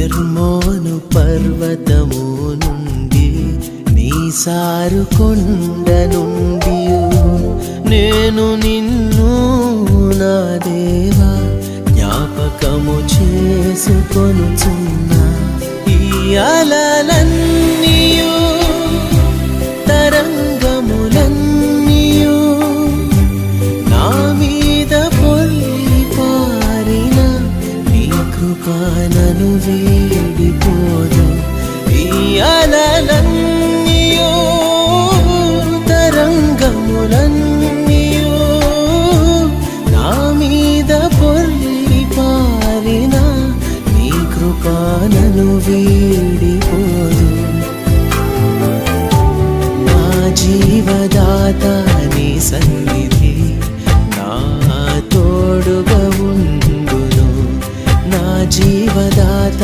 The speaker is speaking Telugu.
హెర్మోను పర్వతము నుండి నీ సారు కొండ నుండి నేను నిన్ను నా దేవా జ్ఞాపకము చేసుకొనుచున్నా. ఈ అలలన్నీయు తరంగములన్నీయు నా మీద పొర్లి పారిన నీ కృప నన్ను వీడిపోదు. ఈ అలలన్నీయు తరంగములన్నీయు నా మీద పొర్లి పారిన నీ కృప నన్ను వీడిపోదు. నా జీవదాత నీ సన్నిధి నా తోడుగా ఉండును. నా జీవదాత